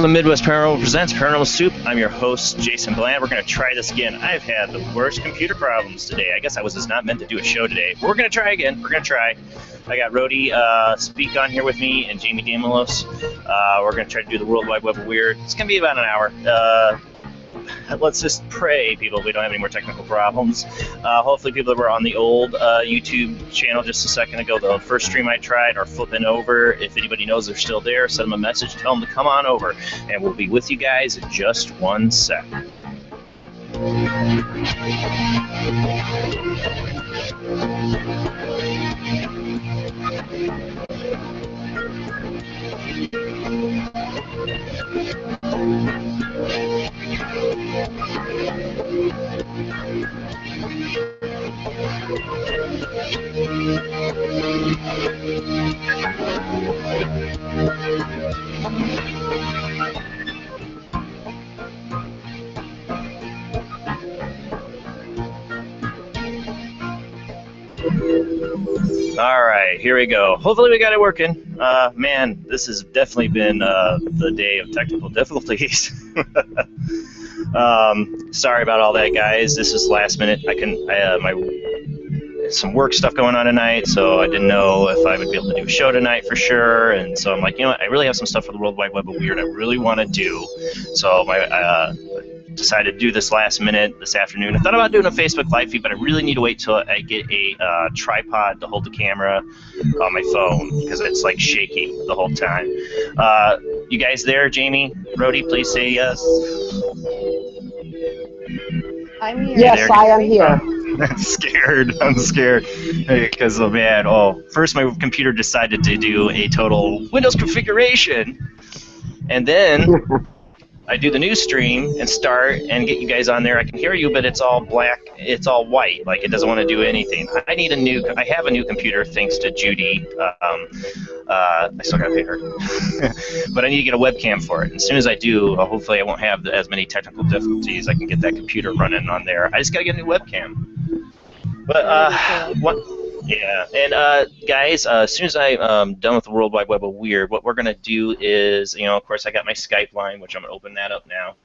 Welcome Midwest Paranormal Presents Paranormal Soup. I'm your host, Jason Bland. We're going to try this again. I've had the worst computer problems today. I guess I was just not meant to do a show today. We're going to try again. We're going to try. I got Rody Speak on here with me and Jamie Damalos. We're going to try to do the World Wide Web of Weird. It's going to be about an hour. Let's just pray, people, we don't have any more technical problems. Hopefully people that were on the old YouTube channel just a second ago, the first stream I tried, are flipping over. If anybody knows they're still there, send them a message, tell them to come on over, and we'll be with you guys in just 1 sec. All right, here we go. Hopefully we got it working. Man, this has definitely been the day of technical difficulties. Sorry about all that, guys. This is last minute. Some work stuff going on tonight, so I didn't know if I would be able to do a show tonight for sure. And so I'm like, you know what? I really have some stuff for the World Wide Web of Weird I really want to do. So I decided to do this last minute this afternoon. I thought about doing a Facebook live feed, but I really need to wait till I get a tripod to hold the camera on my phone because it's like shaky the whole time. You guys there, Jamie, Rody, please say yes. I'm here. Yes, I am here. I'm scared. I'm scared because, oh man, first my computer decided to do a total Windows configuration, and then I do the new stream and start and get you guys on there. I can hear you, but it's all black. It's all white. Like it doesn't want to do anything. I have a new computer thanks to Judy. I still gotta pay her, but I need to get a webcam for it. And as soon as I do, hopefully I won't have as many technical difficulties. I can get that computer running on there. I just gotta get a new webcam. But what? Yeah, and guys, as soon as I'm done with the World Wide Web of Weird, what we're gonna do is, of course, I got my Skype line, which I'm gonna open that up now.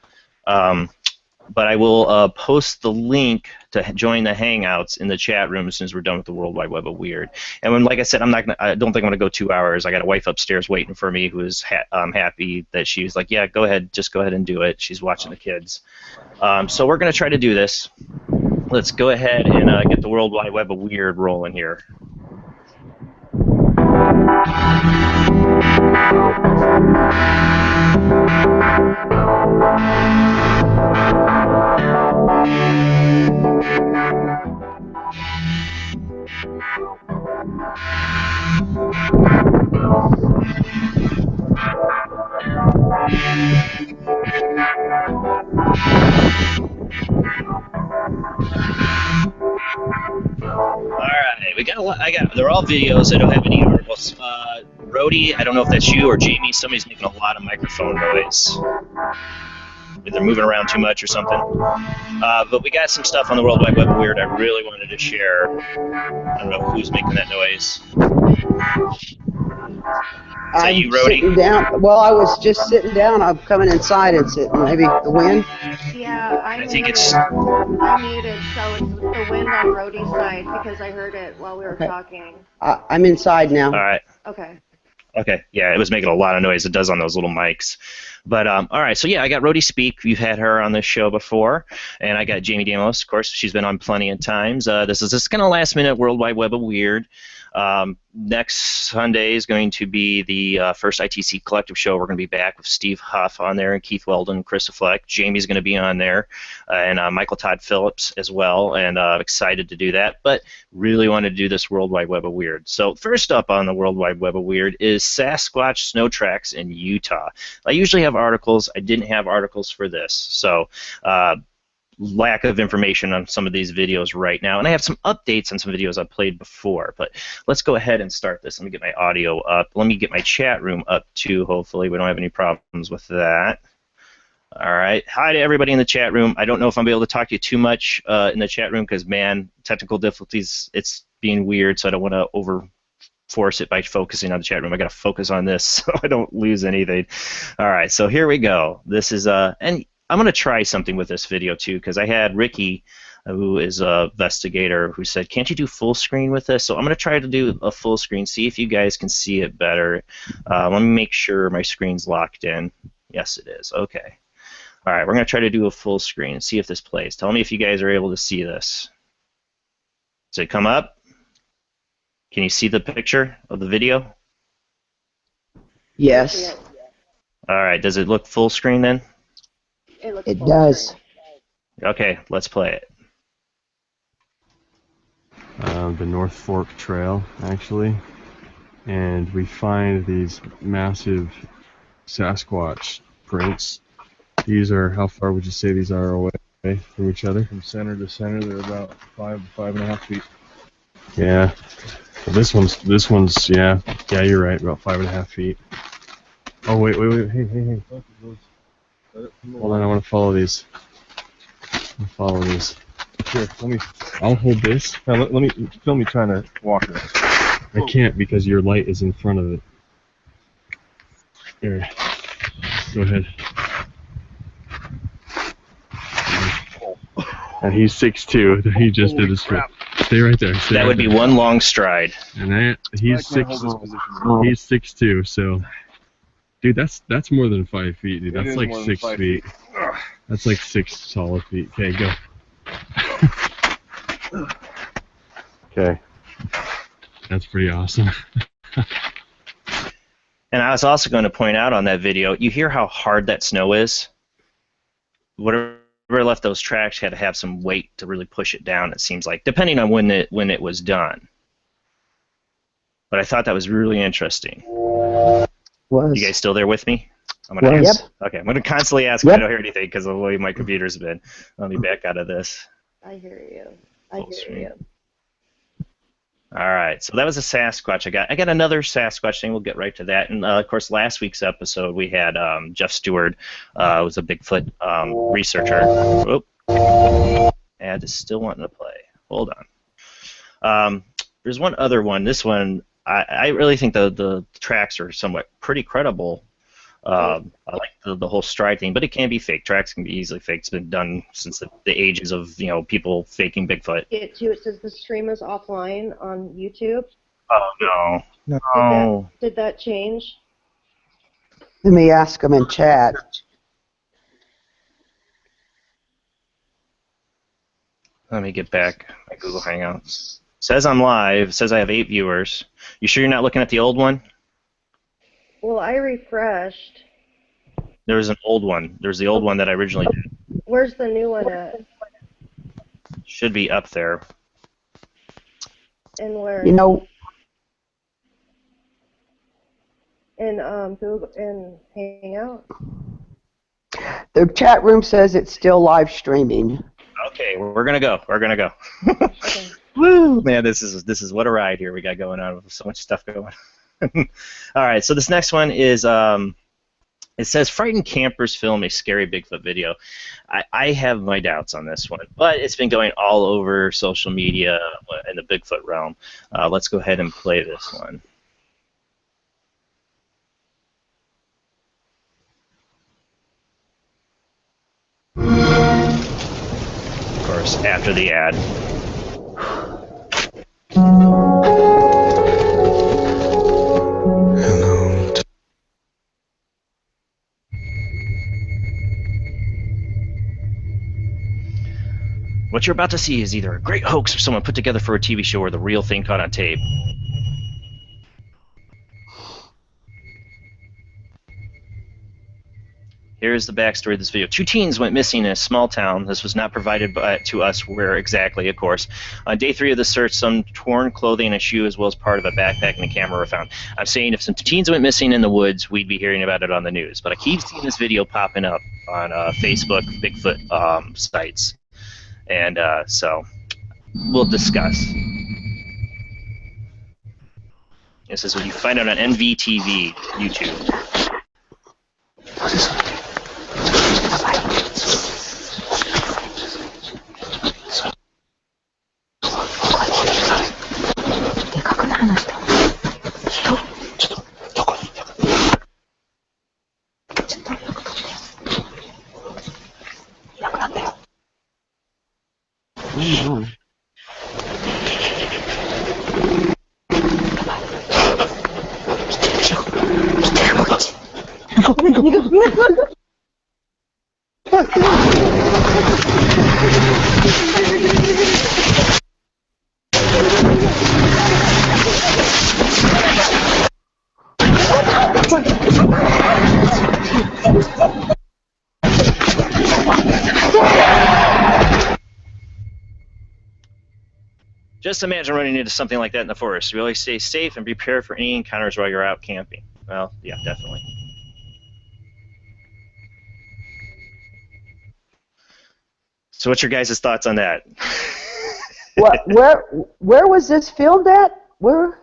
But I will post the link to join the Hangouts in the chat room as soon as we're done with the World Wide Web of Weird. And when, like I said, I don't think I'm gonna go 2 hours. I got a wife upstairs waiting for me who is happy that she was like, yeah, go ahead, just go ahead and do it. She's watching the kids. So we're gonna try to do this. Let's go ahead and get the World Wide Web of Weird rolling here. They're all videos. I don't have any articles. Rody, I don't know if that's you or Jamie. Somebody's making a lot of microphone noise. They're moving around too much or something. But we got some stuff on the World Wide Web of Weird I really wanted to share. I don't know who's making that noise. Is that you, Rody? Sitting down. Well, I was just sitting down. I'm coming inside and sitting. Maybe the wind? Yeah, I'm muted, so it's the wind on Rody's side because I heard it while we were talking. I'm inside now. All right. Okay. Okay, yeah, it was making a lot of noise. It does on those little mics. But, all right, so yeah, I got Rody Speak. You've had her on this show before. And I got Jamie Damos, of course. She's been on plenty of times. This is just kind of last-minute World Wide Web of Weird. Next Sunday is going to be the first ITC Collective show. We're going to be back with Steve Huff on there and Keith Weldon, Chris Fleck. Jamie's going to be on there, and Michael Todd Phillips as well, and excited to do that. But really want to do this World Wide Web of Weird. So first up on the World Wide Web of Weird is Sasquatch snow tracks in Utah. I usually have articles. I didn't have articles for this. So lack of information on some of these videos right now, and I have some updates on some videos I've played before, but let's go ahead and start this. Let me get my audio up. Let me get my chat room up too. Hopefully we don't have any problems with that. All right. Hi to everybody in the chat room. I don't know if I'm able to talk to you too much in the chat room because, man, technical difficulties, it's being weird, so I don't want to force it by focusing on the chat room. I got to focus on this so I don't lose anything. All right, so here we go. This is and I'm going to try something with this video too, because I had Ricky, who is a investigator, who said, "Can't you do full screen with this?" So I'm going to try to do a full screen, see if you guys can see it better. Let me make sure my screen's locked in. Yes, it is. Okay. All right, we're going to try to do a full screen and see if this plays. Tell me if you guys are able to see this. Does it come up? Can you see the picture of the video? Yes, All right, does it look full screen then? it does. Okay, let's play it. The North Fork Trail, actually, and we find these massive Sasquatch prints. These are, how far would you say these are away from each other? From center to center, they're about 5.5 feet. Yeah, this one's, yeah, you're right, about 5.5 feet. Oh, wait, hey. Hold on, I want to follow these. Here, I'll hold this. Now, let me film me trying to walk it. I can't because your light is in front of it. Here, go ahead. And he's 6'2". He just did his trip. Stay right there. That would be one long stride. And he's 6'2", so dude, that's more than 5 feet, dude. That's like 6 feet. That's like 6 solid feet. Okay, go. Okay. That's pretty awesome. And I was also going to point out on that video, you hear how hard that snow is? Whatever left those tracks had to have some weight to really push it down, it seems like, depending on when it was done. But I thought that was really interesting. Was. You guys still there with me? I'm gonna Yep. Okay, I'm going to constantly ask if I don't hear anything because of the way my computer's been. Let me back out of this. I hear you. Full screen. All right, so that was a Sasquatch. I got another Sasquatch thing. We'll get right to that. And of course, last week's episode we had Jeff Stewart, was a Bigfoot researcher. Oh, ad is still wanting to play. Hold on. There's one other one. This one, I really think the tracks are somewhat pretty credible. I like the whole stride thing, but it can be fake. Tracks can be easily faked. It's been done since the ages of people faking Bigfoot. It too. It says the stream is offline on YouTube. Oh no! Did that change? Let me ask them in chat. Let me get back my Google Hangouts. Says I'm live. Says I have 8 viewers. You sure you're not looking at the old one? Well, I refreshed. There was an old one. There's the old one that I originally did. Where's the new one at? Should be up there. And where? You know, In Google, in Hangout. the chat room says it's still live streaming. Okay, we're gonna go. We're gonna go. Okay. Woo, man, this is what a ride here we got going on with so much stuff going on. All right, so this next one is it says frightened campers film a scary Bigfoot video. I have my doubts on this one, but it's been going all over social media in the Bigfoot realm. Let's go ahead and play this one. Of course, after the ad. What you're about to see is either a great hoax or someone put together for a TV show or the real thing caught on tape. Here's the backstory of this video. 2 teens went missing in a small town. This was not provided to us where exactly, of course. On day 3 of the search, some torn clothing and a shoe as well as part of a backpack and a camera were found. I'm saying if some teens went missing in the woods, we'd be hearing about it on the news. But I keep seeing this video popping up on Facebook, Bigfoot sites. And so we'll discuss. This is what you find out on NVTV YouTube. Just imagine running into something like that in the forest. Really stay safe and prepare for any encounters while you're out camping. Well, yeah, definitely. So what's your guys' thoughts on that? What? Where was this filmed at? Where?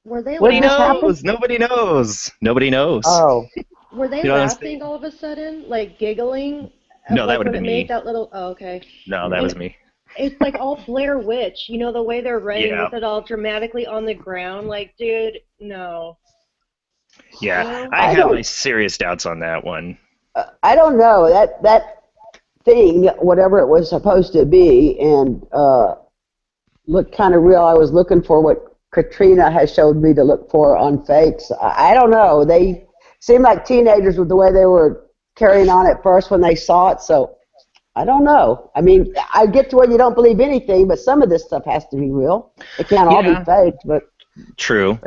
Were they What did this happen? laughing? Nobody knows. Nobody knows. Oh. Were they You know what I'm laughing saying? all of a sudden, like giggling? No, that Like would have when been it me. made that little. Oh, okay. No, that was me. It's like all Blair Witch, you know, the way they're running Yeah. with it all dramatically on the ground. Like, dude, no. Yeah, You know? I I have don't- my serious doubts on that one. I don't know that thing, whatever it was supposed to be, and looked kind of real. I was looking for what Katrina has showed me to look for on fakes. I don't know. They seemed like teenagers with the way they were carrying on at first when they saw it. So I don't know. I mean, I get to where you don't believe anything, but some of this stuff has to be real. It can't all Yeah. be faked, but True.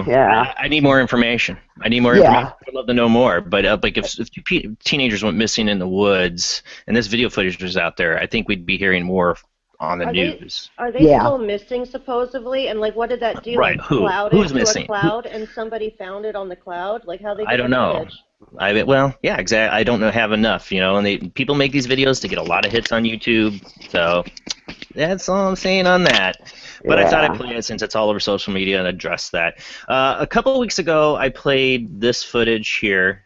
yeah. I need more information. I'd love to know more. But like, if two teenagers went missing in the woods and this video footage was out there, I think we'd be hearing more on the news. Are they Yeah. still missing supposedly? And like, what did that do? Right, Like, who? cloud Who's it to missing? a cloud, and somebody found it on the cloud? Like, how they get I don't the know. footage? Yeah, exactly. I don't know, have enough, and people make these videos to get a lot of hits on YouTube. So that's all I'm saying on that. But I thought I'd play it since it's all over social media and address that. A couple of weeks ago, I played this footage here.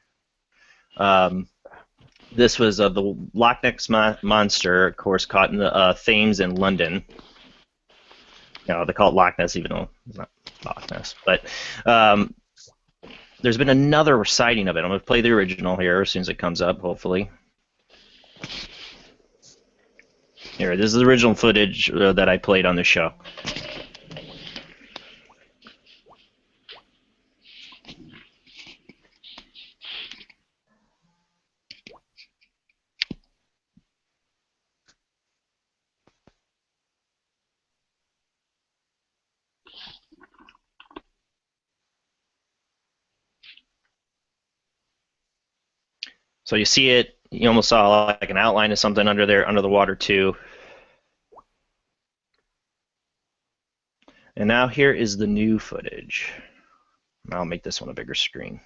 This was the Loch Ness Monster, of course, caught in the Thames in London. They call it Loch Ness, even though it's not Loch Ness. But there's been another sighting of it. I'm going to play the original here as soon as it comes up, hopefully. Here, this is the original footage that I played on the show. So you see it, you almost saw like an outline of something under there, under the water too. And now here is the new footage. I'll make this one a bigger screen.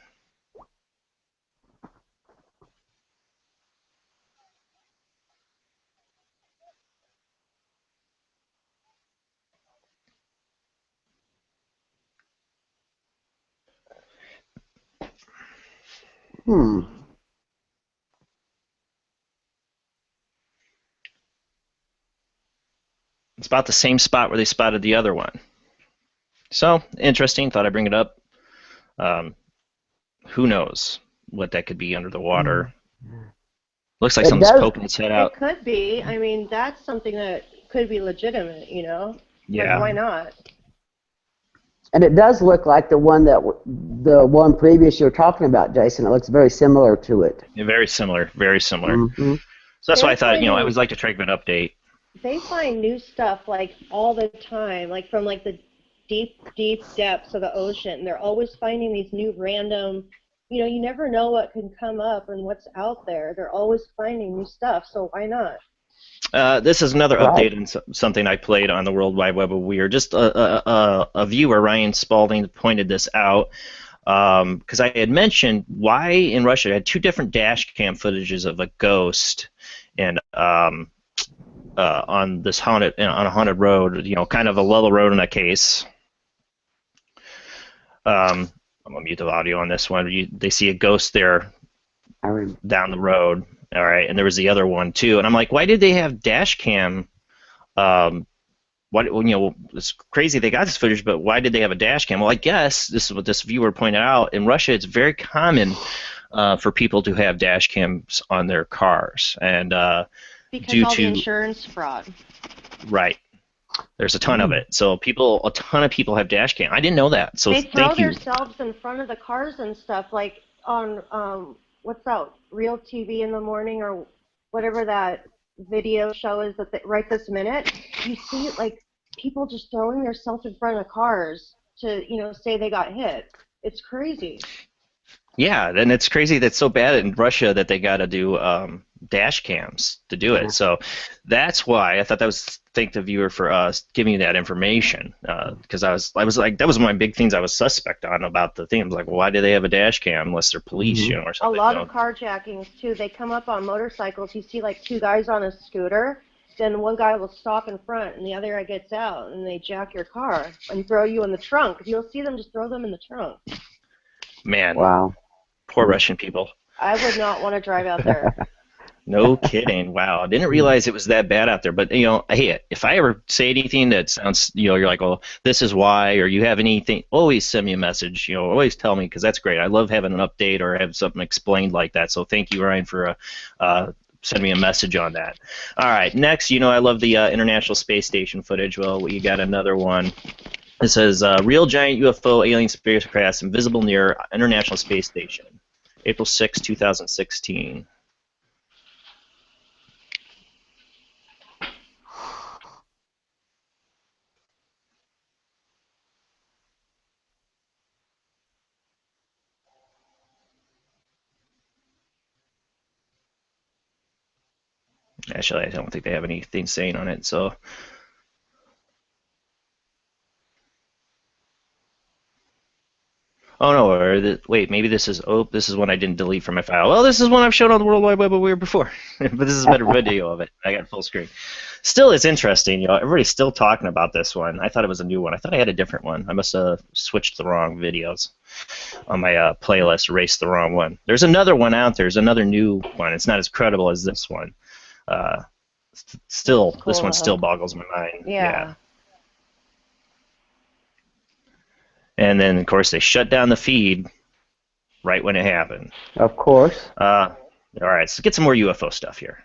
It's about the same spot where they spotted the other one. So, interesting. Thought I'd bring it up. Who knows what that could be under the water. Looks like something's poking its head out. It could be. I mean, that's something that could be legitimate, you know? Yeah. Like, why not? And it does look like the one previous you were talking about, Jason. It looks very similar to it. Yeah, very similar. Very similar. Mm-hmm. So that's why I thought, I always like to try to give an update. They find new stuff, like, all the time, like, from, like, the deep, deep depths of the ocean. They're always finding these new random, you never know what can come up and what's out there. They're always finding new stuff, so why not? This is another update on something I played on the World Wide Web of Weird. Just a viewer, Ryan Spalding, pointed this out because I had mentioned why in Russia I had two different dash cam footages of a ghost and on this on a haunted road, kind of a level road in that case. I'm gonna mute the audio on this one. They see a ghost there down the road. All right, and there was the other one too, and I'm like, why did they have dash cam? It's crazy they got this footage, but why did they have a dash cam? Well, I guess this is what this viewer pointed out. In Russia, it's very common for people to have dash cams on their cars, and because due all to the insurance fraud. Right. There's a ton of it. So a ton of people have dash cam. I didn't know that. So They throw thank you. themselves in front of the cars and stuff. Like, on what's that, Real TV in the morning or whatever that video show is that right this minute, you see like people just throwing themselves in front of cars to say they got hit. It's crazy. Yeah, and it's crazy that's so bad in Russia that they got to do dash cams to do it. So that's why I thought that was thank the viewer for giving you that information, because I was like, that was one of my big things I was suspect on about the thing. I was like, well, why do they have a dash cam unless they're police, or A something? lot of carjackings too. They come up on motorcycles. You see like two guys on a scooter. Then one guy will stop in front and the other guy gets out and they jack your car and throw you in the trunk. You'll see them just throw them in the trunk. Man, Wow. poor Russian people. I would not want to drive out there. No kidding. Wow. I didn't realize it was that bad out there. But, hey, if I ever say anything that sounds, you're like, oh, this is why, or you have anything, always send me a message. Always tell me, because that's great. I love having an update or have something explained like that. So thank you, Ryan, for sending me a message on that. All right. Next, I love the International Space Station footage. Well, you got another one. It says, real giant UFO alien spacecraft invisible near International Space Station. April 6, 2016. Actually, I don't think they have anything saying on it, so. Oh no, wait, maybe this is one I didn't delete from my file. Well, this is one I've shown on the World Wide Web before, but this is a better video of it. I got full screen. Still, it's interesting, everybody's still talking about this one. I thought it was a new one. I thought I had a different one. I must have switched the wrong videos on my playlist, erased the wrong one. There's another one out there. There's another new one. It's not as credible as this one. Still, cool, this one still boggles my mind. Yeah. And then, of course, they shut down the feed right when it happened. Of course. All right, so get some more UFO stuff here.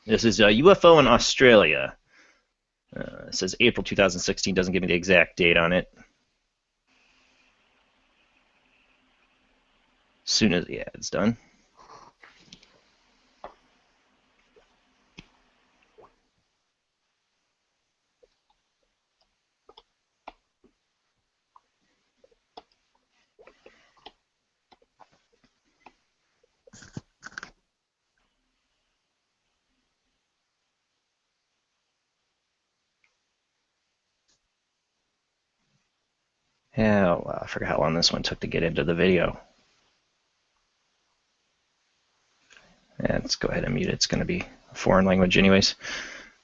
This is a UFO in Australia. It says April 2016. Doesn't give me the exact date on it. As soon as the ad's done. Yeah, well, I forgot how long this one took to get into the video. Yeah, let's go ahead and mute it. It's going to be a foreign language anyways.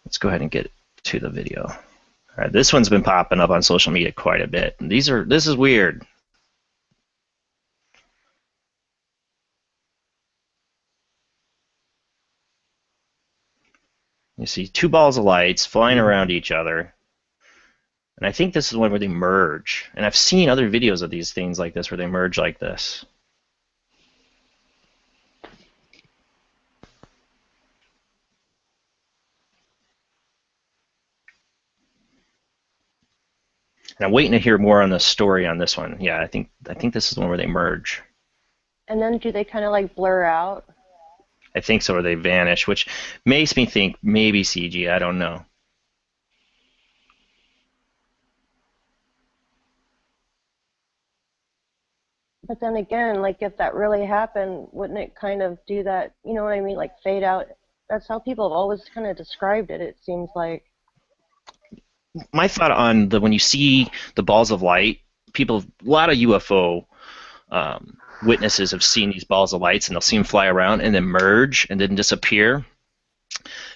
Let's go ahead and get to the video. All right, this one's been popping up on social media quite a bit. This is weird. You see two balls of lights flying around each other. And I think this is one where they merge. And I've seen other videos of these things like this where they merge like this. And I'm waiting to hear more on the story on this one. Yeah, I think this is the one where they merge. And then do they kind of like blur out? I think so, or they vanish, which makes me think maybe CG. I don't know. But then again, like if that really happened, wouldn't it kind of do that, you know what I mean, like fade out? That's how people have always kind of described it, it seems like. My thought on when you see the balls of light, a lot of UFO witnesses have seen these balls of lights, and they'll see them fly around and then merge and then disappear.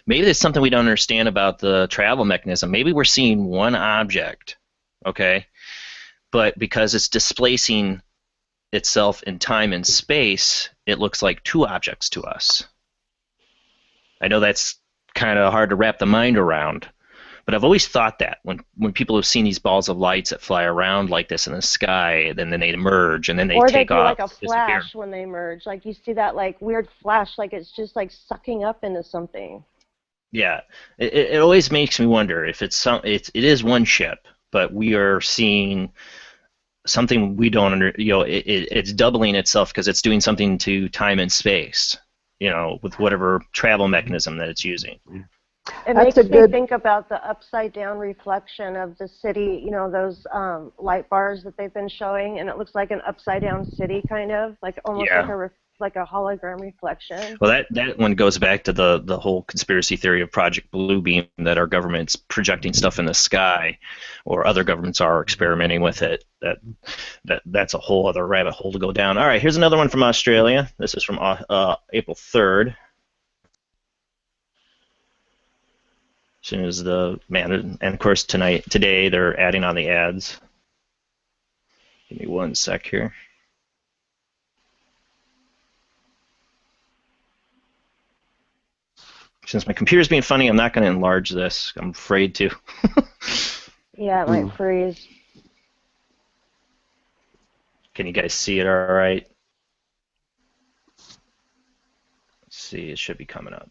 Maybe there's something we don't understand about the travel mechanism. Maybe we're seeing one object, okay, but because it's displacing itself in time and space, it looks like two objects to us. I know that's kind of hard to wrap the mind around, but I've always thought that when people have seen these balls of lights that fly around like this in the sky, then they merge and then they take off. Or they do like a flash when they merge. Like you see that like weird flash, like it's just like sucking up into something. Yeah, it always makes me wonder if it is one ship, but we are seeing something we don't it's doubling itself because it's doing something to time and space, with whatever travel mechanism that it's using. It That's makes a me good. think about the upside down reflection of the city, those light bars that they've been showing, and it looks like an upside down city, kind of like almost Yeah. like a hologram reflection. Well, that one goes back to the whole conspiracy theory of Project Bluebeam, that our government's projecting stuff in the sky, or other governments are experimenting with it. That's a whole other rabbit hole to go down. All right, here's another one from Australia. This is from April 3rd. As soon as and of course today they're adding on the ads. Give me one sec here. Since my computer's being funny, I'm not going to enlarge this. I'm afraid to. Yeah, it might freeze. Can you guys see it all right? Let's see, it should be coming up.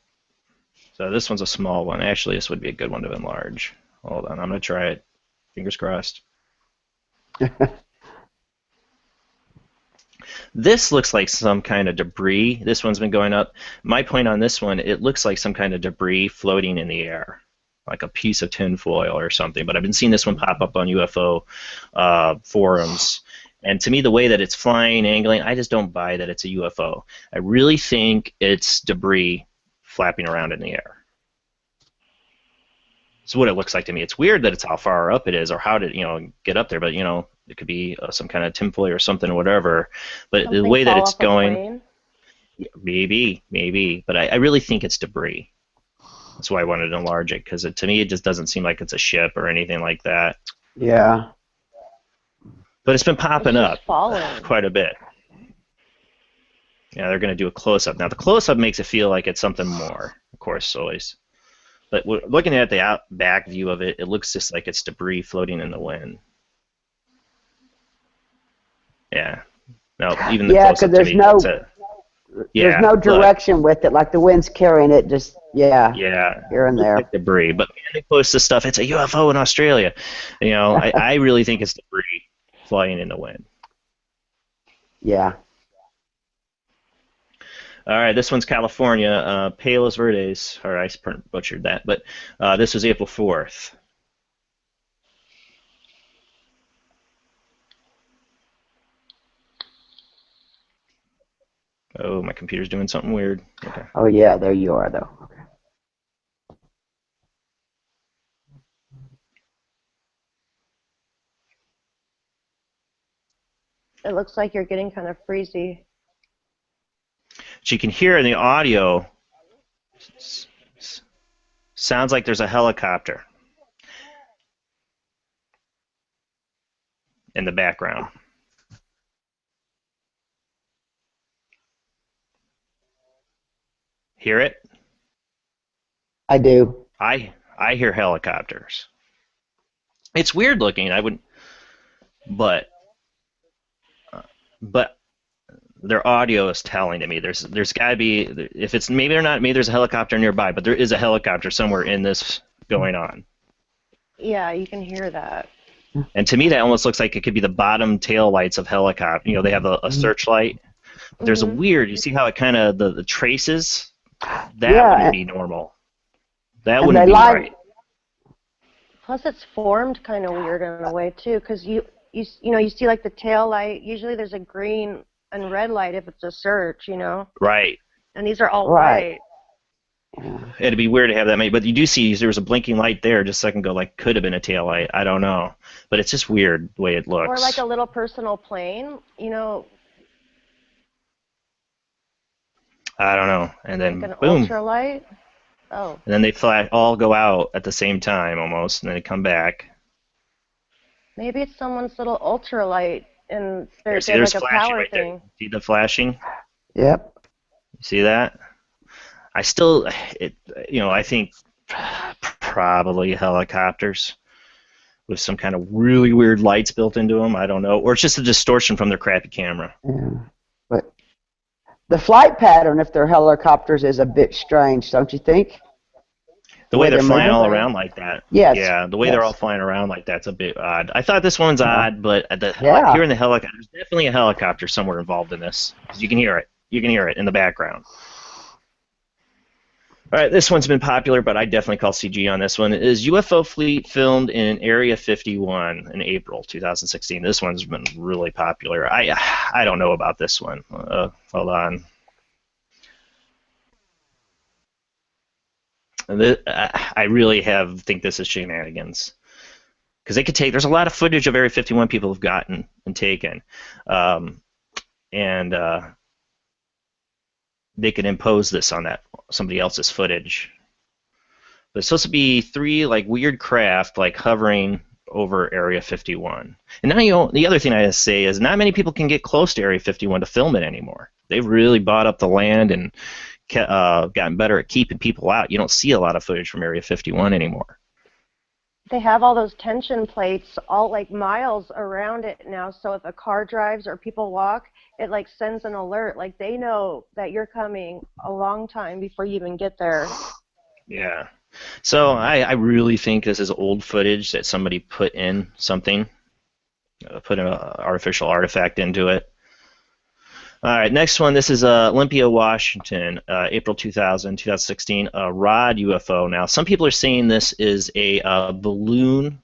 So this one's a small one. Actually, this would be a good one to enlarge. Hold on, I'm going to try it. Fingers crossed. This looks like some kind of debris. This one's been going up. My point on this one, it looks like some kind of debris floating in the air, like a piece of tin foil or something. But I've been seeing this one pop up on UFO forums. And to me, the way that it's flying, angling, I just don't buy that it's a UFO. I really think it's debris flapping around in the air. That's what it looks like to me. It's weird that it's how far up it is or how to get up there, but it could be some kind of tinfoil or something or whatever. But Something the way that fall it's off a going, plane. maybe, but I really think it's debris. That's why I wanted to enlarge it, because to me it just doesn't seem like it's a ship or anything like that. Yeah. But it's been popping It's up just falling. quite a bit. Yeah, they're going to do a close-up. Now the close-up makes it feel like it's something more, of course, always. But looking at the back view of it, it looks just like it's debris floating in the wind. Yeah. No, even the close-up to me, that's it. Yeah, there's no direction with it, like the wind's carrying it just, yeah, here and there. like debris. But man, close to stuff, it's a UFO in Australia. I really think it's debris flying in the wind. Yeah. All right, this one's California, Palos Verdes. Or I butchered that, but this was April 4th. Oh, my computer's doing something weird. Okay. Oh yeah, there you are though. Okay. It looks like you're getting kind of freezy. So you can hear in the audio, sounds like there's a helicopter in the background. Hear it? I do. I hear helicopters. It's weird looking. But their audio is telling to me there's got to be, if it's maybe or not, maybe there's a helicopter nearby, but there is a helicopter somewhere in this going on. Yeah, you can hear that. And to me, that almost looks like it could be the bottom tail lights of helicopter. They have a searchlight. There's a weird. You see how it kind of the traces. That wouldn't be normal. That wouldn't be right. Plus, it's formed kind of weird in a way too, because you see like the tail light. Usually, there's a green and red light if it's a search, Right. And these are all white. It'd be weird to have that many, but you do see there was a blinking light there just a second ago, like could have been a tail light. I don't know, but it's just weird the way it looks. Or like a little personal plane, I don't know, and then like an boom. ultralight. Oh. And then they all go out at the same time almost, and then they come back. Maybe it's someone's little ultralight, and there's there's like a flashing power right thing. there. See the flashing? Yep. You see that? I think probably helicopters with some kind of really weird lights built into them. I don't know, or it's just a distortion from their crappy camera. Yeah. But the flight pattern, if they're helicopters, is a bit strange, don't you think? The way they're flying all around like that. Yes. Yeah, the way they're all flying around like that's a bit odd. I thought this one's odd, but Yeah. hearing the helicopter, there's definitely a helicopter somewhere involved in this. 'Cause you can hear it. You can hear it in the background. All right, this one's been popular, but I definitely call CG on this one. Is UFO fleet filmed in Area 51 in April 2016? This one's been really popular. I don't know about this one. Hold on. I really think this is shenanigans. Because they could take, there's a lot of footage of Area 51 people have gotten and taken. And they could impose this on somebody else's footage. But it's supposed to be 3 like weird craft like hovering over Area 51. And now the other thing I have to say is not many people can get close to Area 51 to film it anymore. They've really bought up the land and gotten better at keeping people out. You don't see a lot of footage from Area 51 anymore. They have all those tension plates all like miles around it now, so if a car drives or people walk, it like sends an alert. Like they know that you're coming a long time before you even get there. Yeah. So I really think this is old footage that somebody put in something, put an artificial artifact into it. All right, next one. This is Olympia, Washington, April 2016, a rod UFO. Now, some people are saying this is a balloon.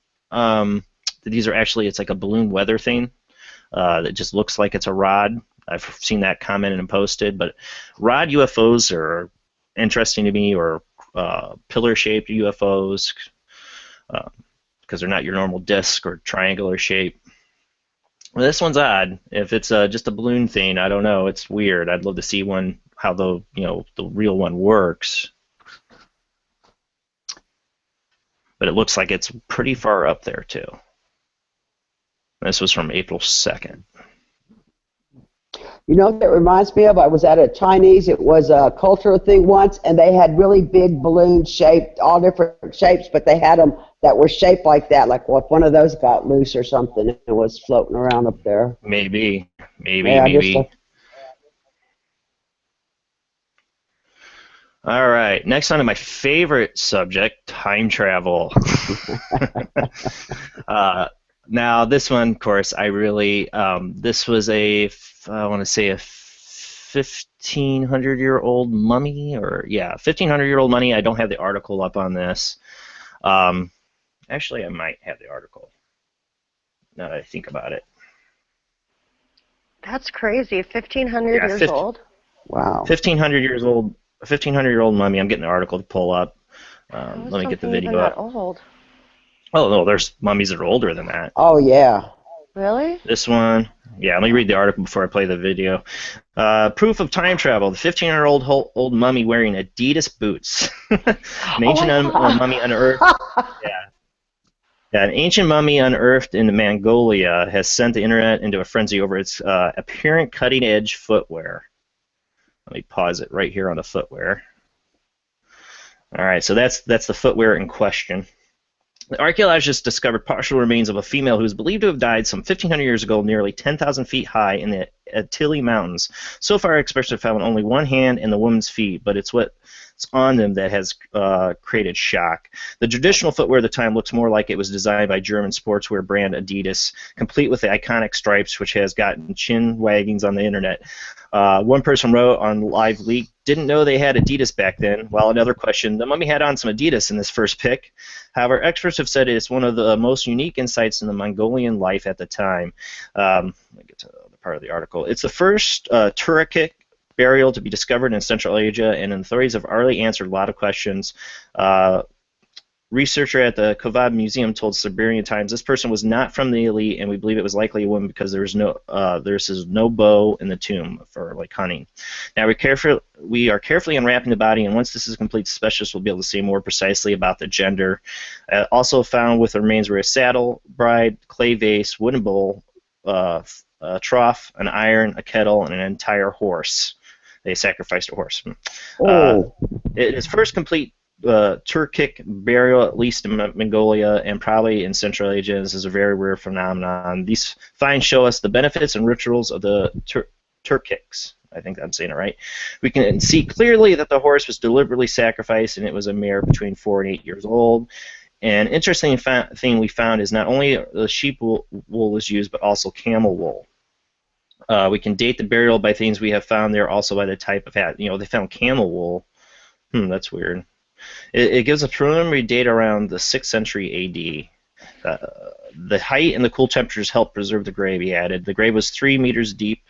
These are actually, it's like a balloon weather thing that just looks like it's a rod. I've seen that commented and posted, but rod UFOs are interesting to me, or pillar-shaped UFOs, because they're not your normal disc or triangular shape. Well, this one's odd. If it's just a balloon thing, I don't know. It's weird. I'd love to see how the real one works. But it looks like it's pretty far up there too. This was from April 2nd. You know what that reminds me of? I was at a Chinese, it was a cultural thing once, and they had really big balloons shaped, all different shapes, but they had them that were shaped like that, like if one of those got loose or something and was floating around up there. Maybe. Yeah, All right, next on to my favorite subject, time travel. Now, this one, of course, I really, this was I want to say a 1,500-year-old mummy, or, yeah, 1,500-year-old mummy. I don't have the article up on this. Actually, I might have the article, now that I think about it. That's crazy, 1,500 years old? Wow. 1,500 years old, a 1,500-year-old mummy. I'm getting the article to pull up. Let me get the video up. That old? Oh, no, there's mummies that are older than that. Oh, yeah. Really? This one, yeah, let me read the article before I play the video. Proof of time travel. The 1,500-year-old mummy wearing Adidas boots. An ancient mummy unearthed. Yeah, an ancient mummy unearthed in Mongolia has sent the internet into a frenzy over its apparent cutting-edge footwear. Let me pause it right here on the footwear. All right, so that's the footwear in question. The archaeologists discovered partial remains of a female who is believed to have died some 1,500 years ago, nearly 10,000 feet high in the Attili Mountains. So far, experts have found only one hand and the woman's feet, but it's what's on them that has created shock. The traditional footwear of the time looks more like it was designed by German sportswear brand Adidas, complete with the iconic stripes, which has gotten chin waggings on the internet. One person wrote on Live Leak, didn't know they had Adidas back then, while another questioned, the mummy had on some Adidas in this first pic. However, experts have said it's one of the most unique insights in the Mongolian life at the time. Let me get to the part of the article. It's the first Turkic burial to be discovered in Central Asia, and authorities have already answered a lot of questions. Researcher at the Kovad Museum told Siberian Times this person was not from the elite, and we believe it was likely a woman because there's no bow in the tomb for like hunting. Now we are carefully unwrapping the body, and once this is complete, specialists will be able to say more precisely about the gender. Also found with the remains were a saddle, bride, clay vase, wooden bowl, a trough, an iron, a kettle, and an entire horse. They sacrificed a horse. It is first complete Turkic burial, at least in Mongolia and probably in Central Asia. This is a very rare phenomenon. These finds show us the benefits and rituals of the Turkics. I think I'm saying it right. We can see clearly that the horse was deliberately sacrificed, and it was a mare between 4 and 8 years old. And interesting thing we found is not only the sheep wool was used, but also camel wool. We can date the burial by things we have found there, also by the type of hat. They found camel wool. That's weird. It gives a preliminary date around the 6th century A.D. The height and the cool temperatures helped preserve the grave, he added. The grave was 3 meters deep,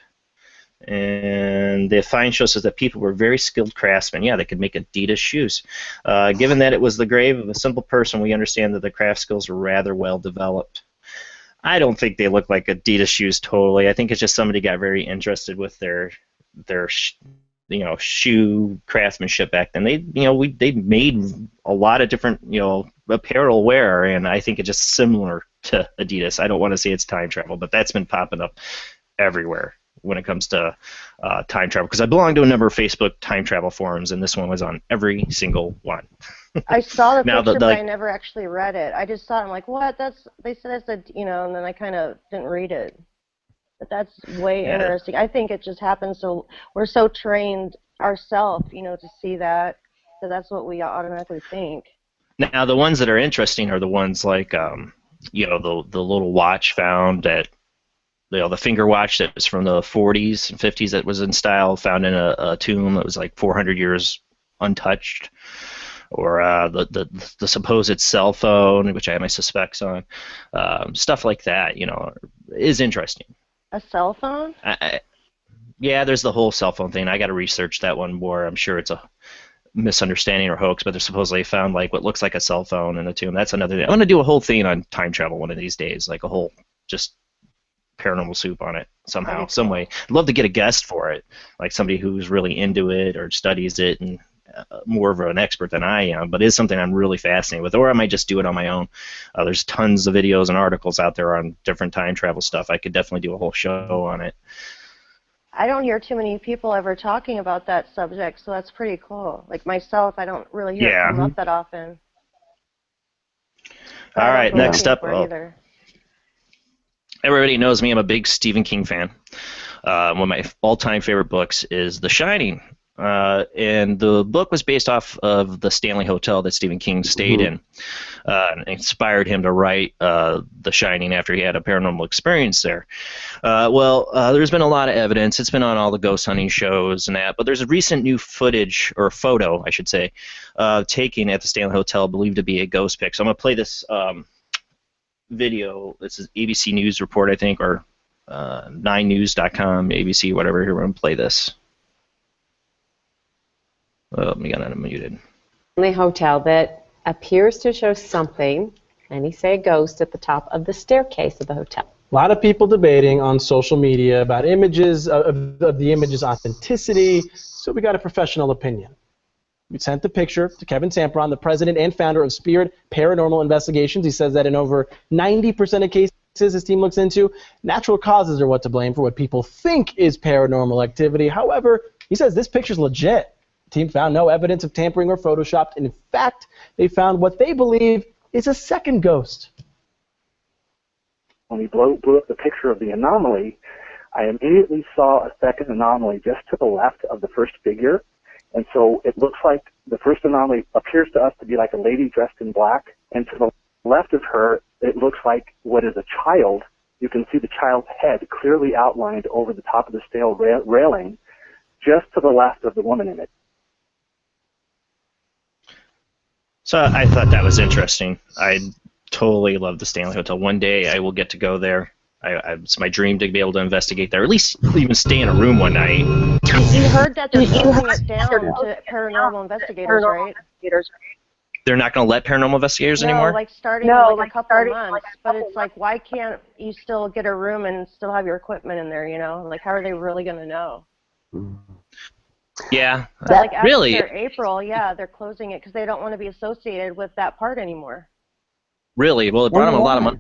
and the find shows us that people were very skilled craftsmen. Yeah, they could make Adidas shoes. Given that it was the grave of a simple person, we understand that the craft skills were rather well developed. I don't think they look like Adidas shoes totally. I think it's just somebody got very interested with their shoe craftsmanship back then. They made a lot of different apparel wear, and I think it's just similar to Adidas. I don't want to say it's time travel, but that's been popping up everywhere when it comes to time travel, because I belong to a number of Facebook time travel forums, and this one was on every single one. I saw the Now, picture, but I never actually read it. I just saw it. I'm like, what? They said it's and then I kind of didn't read it. But that's way interesting. I think it just happens so we're so trained ourselves, to see that, so that's what we automatically think. Now, the ones that are interesting are the ones like, the little watch found at, the finger watch that was from the 40s and 50s that was in style, found in a tomb that was like 400 years untouched. Or the supposed cell phone, which I have my suspects on. Stuff like that, is interesting. A cell phone? Yeah, there's the whole cell phone thing. I got to research that one more. I'm sure it's a misunderstanding or hoax, but they're supposedly found like what looks like a cell phone in a tomb. That's another thing. I'm going to do a whole thing on time travel one of these days, like a whole just Paranormal Soup on it somehow, some way. I'd love to get a guest for it, like somebody who's really into it or studies it and more of an expert than I am, but it's something I'm really fascinated with, or I might just do it on my own. There's tons of videos and articles out there on different time travel stuff. I could definitely do a whole show on it. I don't hear too many people ever talking about that subject, so that's pretty cool. Like myself, I don't really hear it come up that often. All right, next up. Everybody knows me. I'm a big Stephen King fan. One of my all-time favorite books is The Shining. And the book was based off of the Stanley Hotel that Stephen King stayed in. And inspired him to write The Shining after he had a paranormal experience there. There's been a lot of evidence. It's been on all the ghost hunting shows and that, but there's a recent new footage, or photo, I should say, taken at the Stanley Hotel believed to be a ghost pic. So I'm going to play this video. This is ABC News report, I think, or 9news.com, ABC, whatever. Here, we're going to play this. Oh, we got unmuted. The hotel that appears to show something, and he say a ghost at the top of the staircase of the hotel. A lot of people debating on social media about images of the image's authenticity, so we got a professional opinion. We sent the picture to Kevin Sampron, the president and founder of Spirit Paranormal Investigations. He says that in over 90% of cases his team looks into, natural causes are what to blame for what people think is paranormal activity. However, he says this picture's legit. The team found no evidence of tampering or photoshopped, and in fact, they found what they believe is a second ghost. When we blew up the picture of the anomaly, I immediately saw a second anomaly just to the left of the first figure. And so it looks like the first anomaly appears to us to be like a lady dressed in black. And to the left of her, it looks like what is a child. You can see the child's head clearly outlined over the top of the steel railing, just to the left of the woman in it. So I thought that was interesting. I totally love the Stanley Hotel. One day I will get to go there. It's my dream to be able to investigate there, or at least even stay in a room one night. You heard that they're closing it down to paranormal investigators, right? They're not going to let paranormal investigators anymore? No, like starting in like a couple of months. But it's like, why can't you still get a room and still have your equipment in there, you know? Like, how are they really going to know? Yeah, like after really. April, yeah, they're closing it because they don't want to be associated with that part anymore. Really? Well, it brought them a lot of money.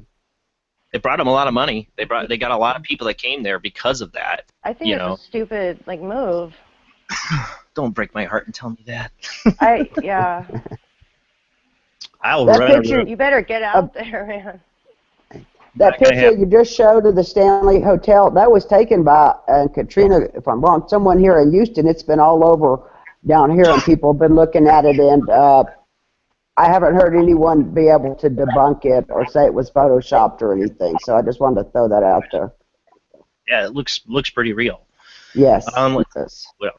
It brought them a lot of money. They got a lot of people that came there because of that. I think it's a stupid move. Don't break my heart and tell me that. Yeah. I'll run. You better get out there, man. That picture you just showed of the Stanley Hotel, that was taken by, and Katrina, if I'm wrong, someone here in Houston. It's been all over down here, and people have been looking at it, and I haven't heard anyone be able to debunk it or say it was photoshopped or anything. So I just wanted to throw that out there. Yeah, it looks pretty real. Yes. Well, I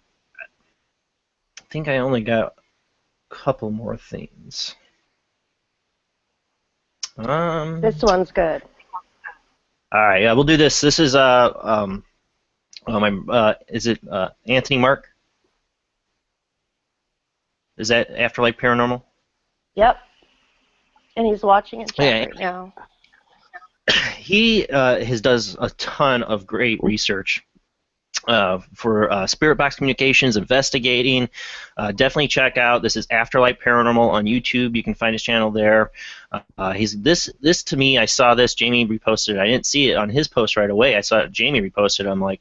think I only got a couple more things. This one's good. All right, yeah, we'll do this. This is is it Anthony Mark? Is that Afterlife Paranormal? Yep. And he's watching it right now. He does a ton of great research for spirit box communications, investigating. Definitely check out. This is Afterlife Paranormal on YouTube. You can find his channel there. This to me, I saw this. Jamie reposted it. I didn't see it on his post right away. I saw Jamie reposted it. I'm like,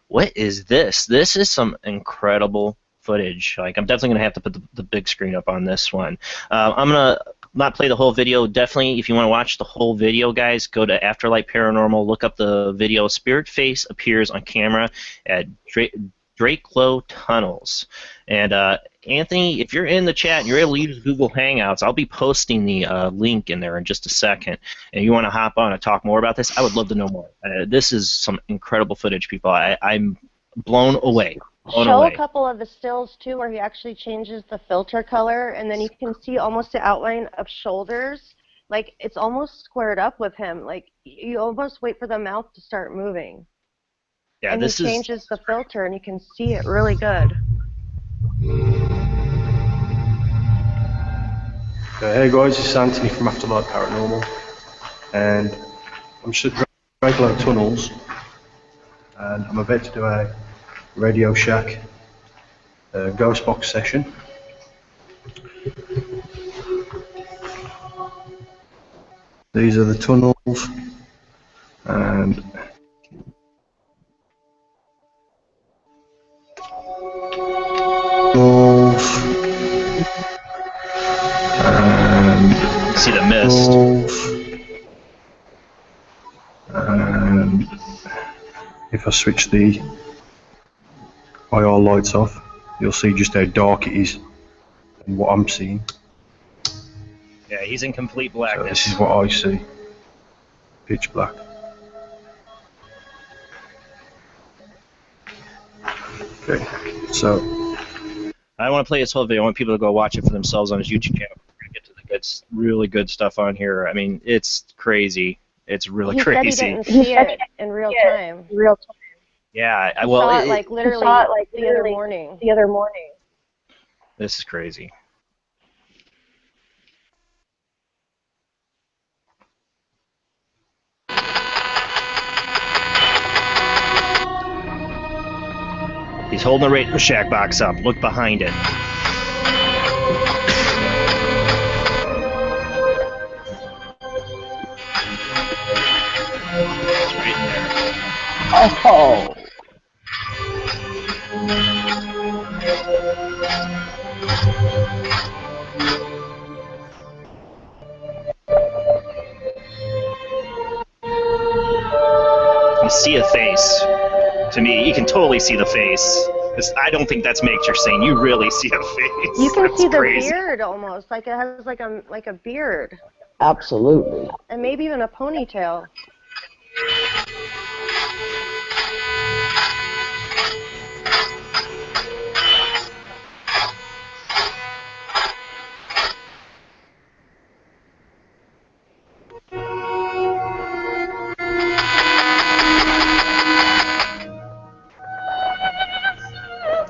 what is this? This is some incredible footage. Like, I'm definitely gonna have to put the big screen up on this one. I'm gonna not play the whole video. Definitely, if you want to watch the whole video, guys, go to Afterlife Paranormal. Look up the video. Spirit Face appears on camera at Drakelow Tunnels. And Anthony, if you're in the chat and you're able to use Google Hangouts, I'll be posting the link in there in just a second. And you want to hop on and talk more about this, I would love to know more. This is some incredible footage, people. I'm blown away. Show a couple of the stills too where he actually changes the filter color, and then you can see almost the outline of shoulders. Like, it's almost squared up with him. Like, you almost wait for the mouth to start moving. Yeah, and he changes the filter, and you can see it really good. Hey guys, it's Anthony from Afterlife Paranormal, and I'm just at Drakelow Tunnels, and I'm about to do a Radio Shack ghost box session. These are the tunnels, and see the mist. And if I switch the IR lights off, you'll see just how dark it is and what I'm seeing. Yeah, he's in complete So blackness. this is what I see. Pitch black. Okay, so I don't want to play his whole video. I want people to go watch it for themselves on his YouTube channel. We're going to get to the really good stuff on here. I mean, it's crazy. It's really crazy. He said he didn't see it in real time. Yeah, He saw it like literally the other morning. This is crazy. He's holding the Radio Shack box up. Look behind it. It's right in there. Oh. You see a face. To me, you can totally see the face. Because I don't think that's Matrix saying you really see a face. You can That's see the crazy. beard almost, like it has like a beard, Absolutely. and maybe even a ponytail.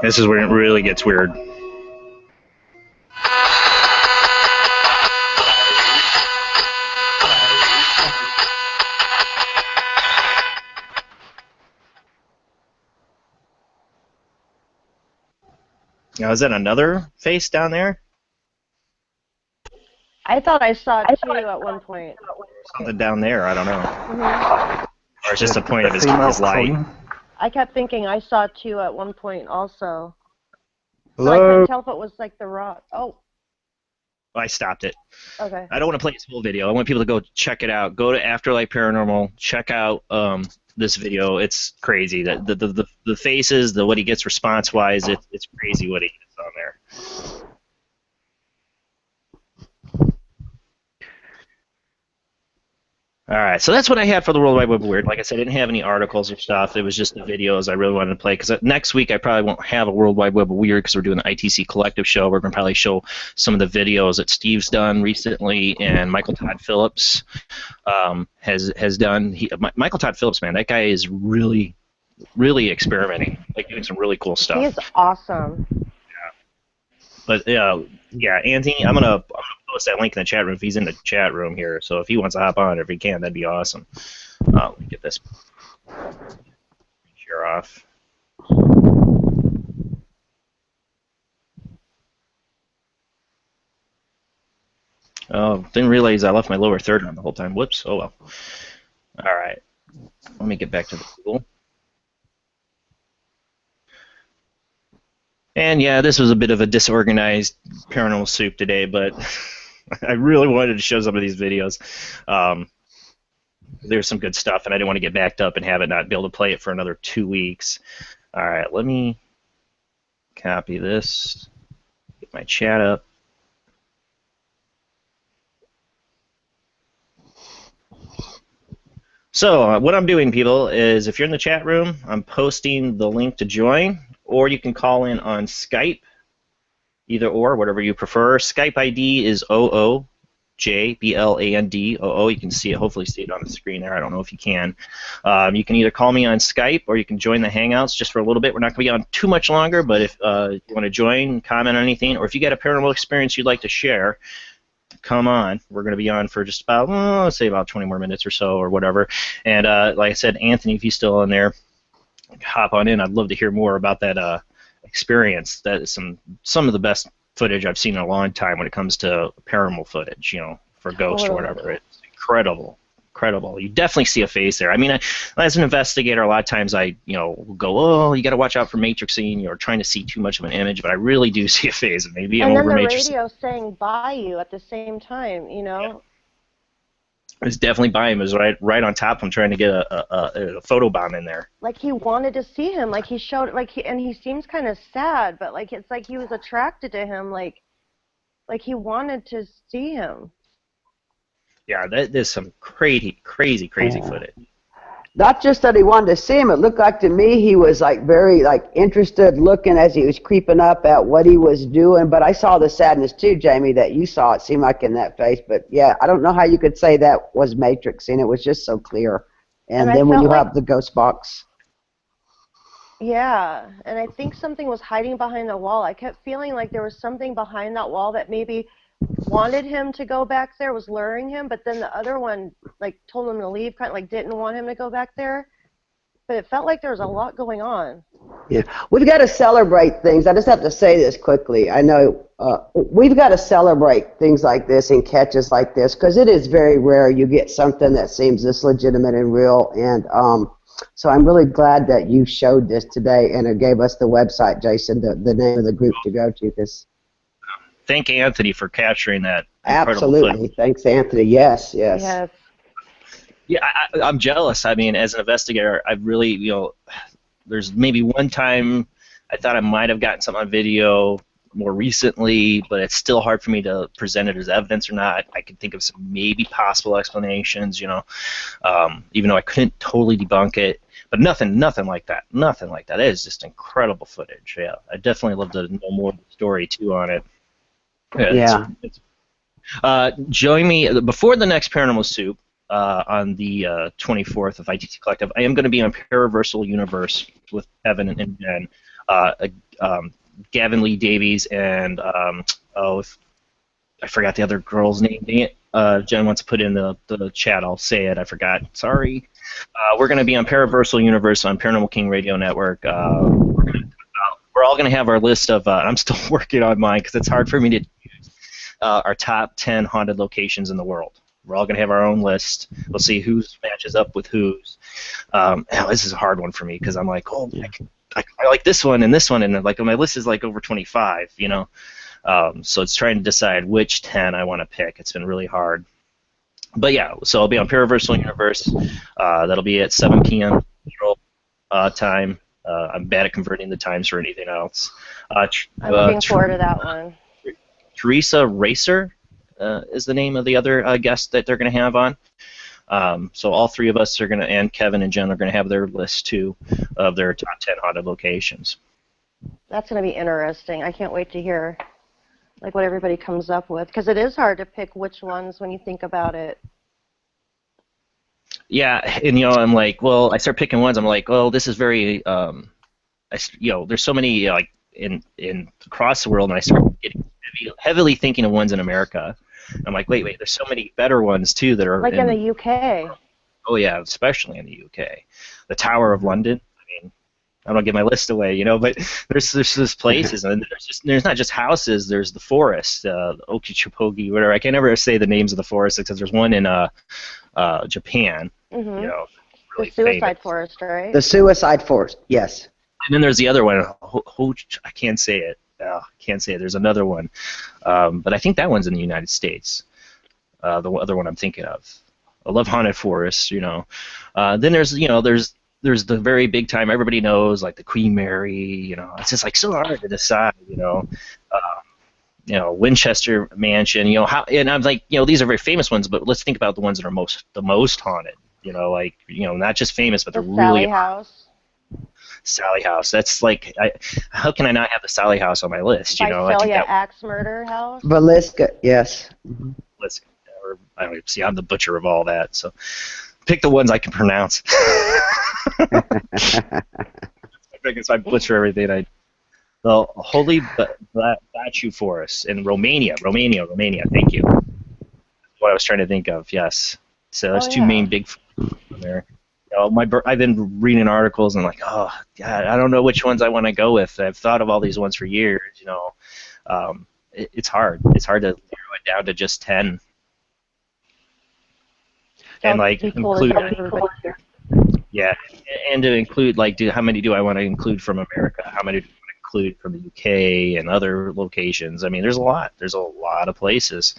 This is where it really gets weird. Now, is that another face down there? I thought I saw two at one point. Something down there, I don't know. Mm-hmm. Or it's just a point of his light. I kept thinking I saw two at one point also. Hello? But I couldn't tell if it was like the rock. Oh. I stopped it. Okay. I don't want to play this whole video. I want people to go check it out. Go to Afterlife Paranormal. Check out this video. It's crazy. The faces, what he gets response wise, it's crazy what he gets on there. All right, so that's what I had for the World Wide Web of Weird. Like I said, I didn't have any articles or stuff. It was just the videos I really wanted to play. Because next week I probably won't have a World Wide Web of Weird because we're doing the ITC Collective show. We're going to probably show some of the videos that Steve's done recently and Michael Todd Phillips has done. Michael Todd Phillips, man, that guy is really, really experimenting, like doing some really cool stuff. He is awesome. But yeah, Anthony, I'm gonna post that link in the chat room if he's in the chat room here. So if he wants to hop on, if he can, that'd be awesome. Let me get this share off. Oh, didn't realize I left my lower third on the whole time. Whoops. Oh well. All right. Let me get back to the Google. And yeah, this was a bit of a disorganized Paranormal Soup today, but I really wanted to show some of these videos. There's some good stuff, and I didn't want to get backed up and have it not be able to play it for another 2 weeks. All right, let me copy this, get my chat up. So what I'm doing, people, is if you're in the chat room, I'm posting the link to join, or you can call in on Skype, either or, whatever you prefer. Skype ID is OOJBLANDOO. You can see it, hopefully see it on the screen there. I don't know if you can. You can either call me on Skype or you can join the Hangouts just for a little bit. We're not going to be on too much longer, but if you want to join, comment on anything, or if you got a paranormal experience you'd like to share, come on. We're going to be on for just about, let's say about 20 more minutes or so or whatever. And like I said, Anthony, if he's still in there, hop on in. I'd love to hear more about that experience. That is some of the best footage I've seen in a long time when it comes to paranormal footage, for ghosts or whatever. It's incredible. Incredible. You definitely see a face there. I mean, as an investigator, a lot of times I, will go, oh, you got to watch out for matrixing. You're trying to see too much of an image, but I really do see a face. Maybe I'm over matrixing. And then the radio saying by you at the same time, Yeah. It's definitely by him. It was right on top of him, trying to get a photo bomb in there. Like he wanted to see him. Like he showed, and he seems kind of sad, but like it's like he was attracted to him. Like he wanted to see him. Yeah, there's some crazy footage. Not just that he wanted to see him. It looked like to me he was like very interested, looking as he was creeping up at what he was doing. But I saw the sadness too, Jamie, that you saw. It seemed like in that face. But yeah, I don't know how you could say that was matrixing. It was just so clear. And then when you have the ghost box. Yeah, and I think something was hiding behind the wall. I kept feeling like there was something behind that wall that maybe wanted him to go back there, was luring him, but then the other one told him to leave, kind of didn't want him to go back there. But it felt like there was a lot going on. Yeah, we've got to celebrate things. I just have to say this quickly. I know we've got to celebrate things like this and catches like this because it is very rare you get something that seems this legitimate and real. And so I'm really glad that you showed this today and it gave us the website, Jason, the name of the group to go to. Thank Anthony for capturing that. Absolutely. Footage. Thanks, Anthony. Yes. Yes. Yeah, I'm jealous. I mean, as an investigator, I've really, there's maybe one time I thought I might have gotten something on video more recently, but it's still hard for me to present it as evidence or not. I could think of some maybe possible explanations, even though I couldn't totally debunk it. But nothing like that. Nothing like that. It is just incredible footage. Yeah, I definitely love to know more of the story too on it. Yeah. Join me before the next Paranormal Soup on the 24th of ITC Collective. I am going to be on Paraversal Universe with Kevin and Jen, Gavin Lee Davies, and I forgot the other girl's name. Dang it. Jen wants to put in the chat. I'll say it. I forgot. Sorry. We're going to be on Paraversal Universe on Paranormal King Radio Network. We're all going to have our list of. I'm still working on mine because it's hard for me to. Our top 10 haunted locations in the world. We're all going to have our own list. We'll see whose matches up with whose. This is a hard one for me because I'm like, I like this one, and my list is like over 25, So it's trying to decide which 10 I want to pick. It's been really hard. But yeah, so I'll be on Paraversal Universe. That'll be at 7 p.m. Central time. I'm bad at converting the times for anything else. I'm looking forward to that one. Teresa Racer is the name of the other guest that they're going to have on. So all three of us are going to, and Kevin and Jen are going to have their list too of their top 10 haunted locations. That's going to be interesting. I can't wait to hear like what everybody comes up with, because it is hard to pick which ones when you think about it. Yeah, and I'm like, well, I start picking ones. I'm like, well, this is very, there's so many like in across the world, and I start getting heavily thinking of ones in America. I'm like, wait, there's so many better ones too that are like in the UK. Oh yeah, especially in the UK, the Tower of London. I mean, I don't give my list away, but there's this places, and there's not just houses. There's the forest, Okeechobee, whatever. I can never say the names of the forests because there's one in Japan. Mm-hmm. Really the suicide famous. Forest, right? The suicide forest, yes. And then there's the other one. I can't say it. Can't say it. There's another one, but I think that one's in the United States. The other one I'm thinking of. I love haunted forests. Then there's there's the very big time everybody knows, like the Queen Mary. It's just like so hard to decide. Winchester Mansion. And I'm like, these are very famous ones, but let's think about the ones that are the most haunted. Not just famous, but they're really. Sally House. Sally House. That's like, how can I not have the Sally House on my list? Visalia Axe Murder House. Valiska, yes. Let's. I don't even see. I'm the butcher of all that. So, pick the ones I can pronounce. Because I butcher everything. The Holy Bachu Forest in Romania. Thank you. That's what I was trying to think of. Yes. So there's two main big there. I've been reading articles and like, oh God, I don't know which ones I want to go with. I've thought of all these ones for years. It's hard. It's hard to narrow it down to just 10. And like include, yeah, and to include like, how many do I want to include from America? How many do I want to include from the UK and other locations? I mean, there's a lot. There's a lot of places.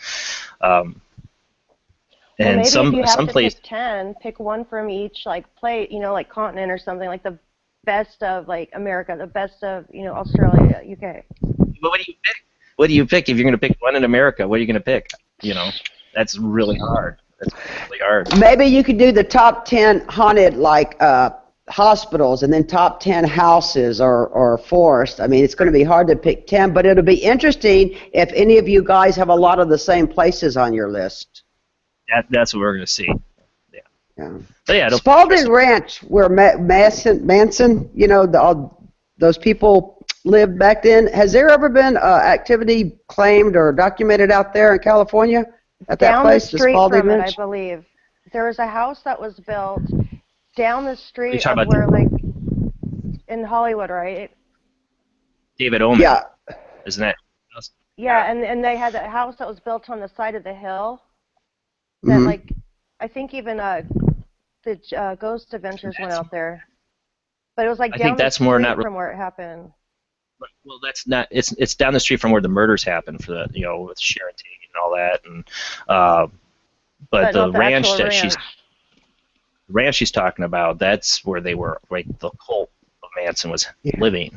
And maybe some if you have to places. Pick 10, pick one from each like like continent or something, like the best of like America, the best of Australia, UK. But what do you pick? What do you pick if you're going to pick one in America? What are you going to pick? That's really hard. That's really hard. Maybe you could do the top 10 haunted like hospitals, and then top 10 houses or forests. I mean, it's going to be hard to pick 10, but it'll be interesting if any of you guys have a lot of the same places on your list. That's what we're going to see. Yeah. But yeah, Spalding Ranch, where Manson, all those people lived back then. Has there ever been activity claimed or documented out there in California at that place? Down the street Spalding from Ranch? it, I believe. There was a house that was built down the street of where, like, in Hollywood, right? David Omen. Yeah. Isn't that? Yeah, and they had a house that was built on the side of the hill. That like, I think even the Ghost Adventures went out there, but it was like down the street from where it happened. Well, that's not. It's down the street from where the murders happened for the with Sharon Tate and all that, and but the ranch that ranch she's talking about, that's where they were, like the cult of Manson was living.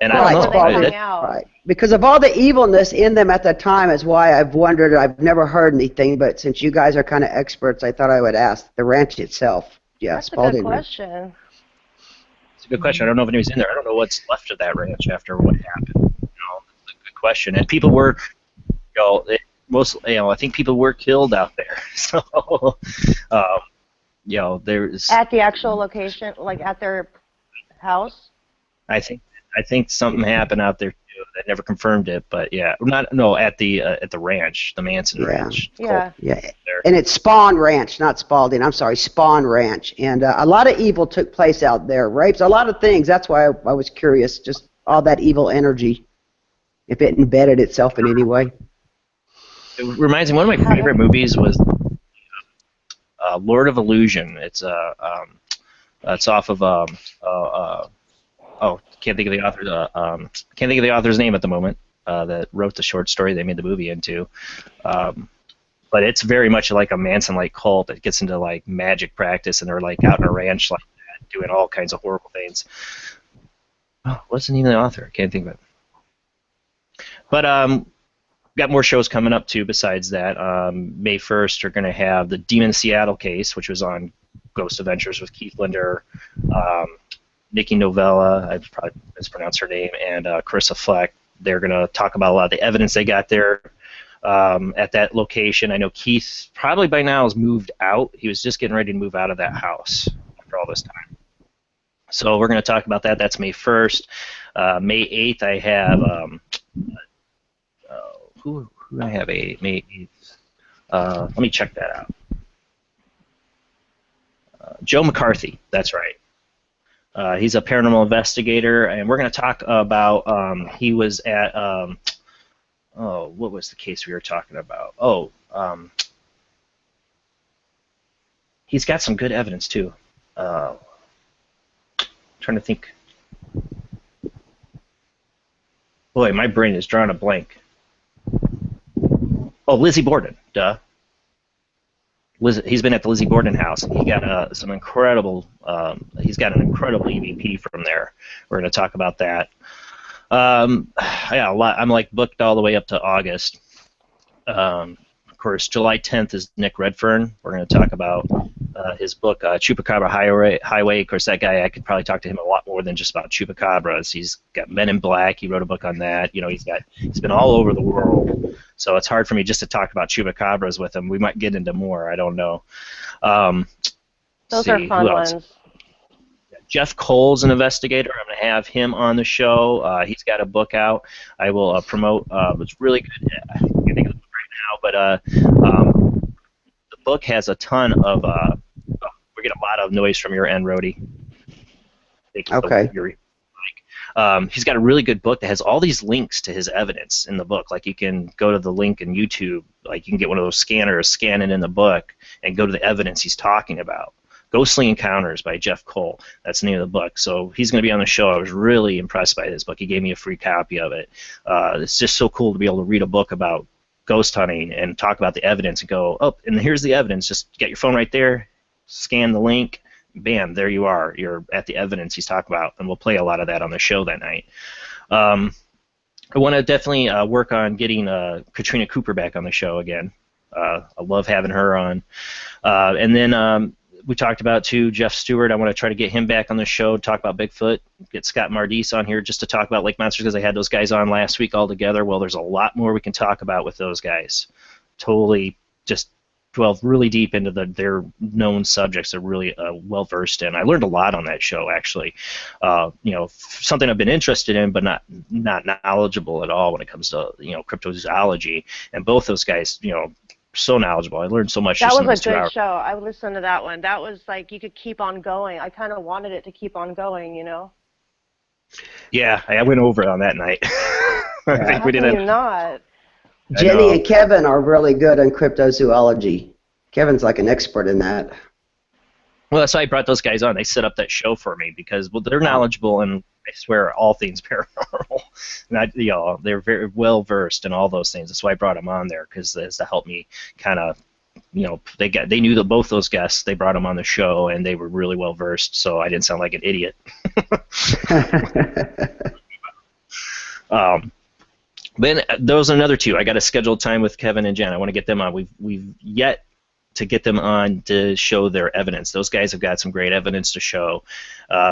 And I don't know. Right. Because of all the evilness in them at the time is why I've wondered. I've never heard anything, but since you guys are kind of experts, I thought I would ask the ranch itself. Yeah, that's Spalding a good question. It's a good question. I don't know if anybody's in there. I don't know what's left of that ranch after what happened. It's a good question. And people were, I think people were killed out there. So, there's at the actual location, like at their house. I think something happened out there too. They never confirmed it, but yeah, at the ranch, the Manson Ranch. Yeah. Yeah. And it's Spawn Ranch, not Spalding. I'm sorry, Spawn Ranch. And a lot of evil took place out there, rapes, a lot of things. That's why I was curious, just all that evil energy, if it embedded itself in any way. It reminds me, one of my favorite movies was Lord of Illusion. It's off of can't think of the author. Can't think of the author's name at the moment. that wrote the short story they made the movie into. But it's very much like a Manson-like cult that gets into like magic practice, and they're like out in a ranch like that, doing all kinds of horrible things. Oh, wasn't even the author. I can't think of it. But got more shows coming up too. Besides that, May 1st, we're going to have the Demon Seattle case, which was on Ghost Adventures with Keith Linder, Nikki Novella, I probably mispronounced her name, and Carissa Fleck. They're going to talk about a lot of the evidence they got there at that location. I know Keith probably by now has moved out. He was just getting ready to move out of that house after all this time. So we're going to talk about that. That's May 1st. May 8th, I have who do I have? May 8th. Let me check that out. Joe McCarthy. That's right. He's a paranormal investigator, and we're going to talk about. He was at. What was the case we were talking about? He's got some good evidence too. Trying to think. Boy, my brain is drawing a blank. Oh, Lizzie Borden, duh. He's been at the Lizzie Borden house. He got some incredible. He's got an incredible EVP from there. We're going to talk about that. Yeah, a lot. I'm like booked all the way up to August. Of course, July 10th is Nick Redfern. We're going to talk about his book, Chupacabra Highway. Of course, that guy, I could probably talk to him a lot more than just about chupacabras. He's got Men in Black. He wrote a book on that. You know, he's been all over the world. So it's hard for me just to talk about chupacabras with him. We might get into more. I don't know. Those are fun ones. Jeff Cole's an investigator. I'm going to have him on the show. He's got a book out. I will promote. It's really good. I can't think of the book right now, but the book has a ton of. We get a lot of noise from your end, Rhodey. Okay. He's got a really good book that has all these links to his evidence in the book. Like you can go to the link in YouTube. Like you can get one of those scanners, scan it in the book, and go to the evidence he's talking about. Ghostly Encounters by Jeff Cole. That's the name of the book. So he's going to be on the show. I was really impressed by this book. He gave me a free copy of it. It's just so cool to be able to read a book about ghost hunting and talk about the evidence and go, oh, and here's the evidence. Just get your phone right there, scan the link, bam, there you are. You're at the evidence he's talking about, and we'll play a lot of that on the show that night. I want to definitely work on getting Katrina Cooper back on the show again. I love having her on. And then we talked about, too, Jeff Stewart. I want to try to get him back on the show, talk about Bigfoot, get Scott Mardis on here just to talk about Lake Monsters because I had those guys on last week all together. Well, there's a lot more we can talk about with those guys. Totally just delve really deep into their known subjects they're really well-versed in. I learned a lot on that show, actually. Something I've been interested in but not knowledgeable at all when it comes to, cryptozoology. And both those guys, so knowledgeable. I learned so much. That just in was those a 2 good hours. show. I listened to that one. That was like you could keep on going. I kind of wanted it to keep on going, Yeah, I went over it on that night. I think we did How can you not? Jenny and Kevin are really good in cryptozoology. Kevin's like an expert in that. Well, that's why I brought those guys on. They set up that show for me because, well, they're knowledgeable and I swear all things paranormal. And they're very well versed in all those things. That's why I brought them on there because it's to help me kind of, they knew that both those guests. They brought them on the show and they were really well versed, so I didn't sound like an idiot. Then those are another two. I got a scheduled time with Kevin and Jen. I want to get them on. We've yet to get them on to show their evidence. Those guys have got some great evidence to show.